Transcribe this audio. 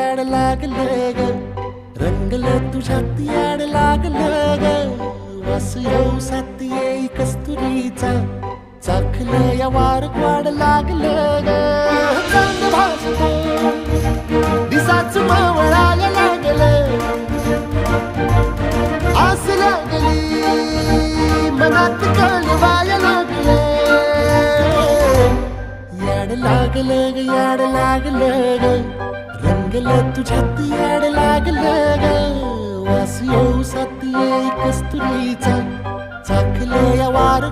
याड लागलं ग, रंगलं तुझ्यात याड लागलं ग. वास येऊ साथ येई कस्तुरीचा, चाखलं या वार वाढ लागलं ग. चांद भासलं दिसाच मावळायला लागलं, आस लागली मनात कळवायला लागलं. याड लागलं ग, याड लागलं ग, रंगलं तुझ्यात याड लागलं ग. वास येऊ साथ येई कस्तुरीचा, चाखलं या वार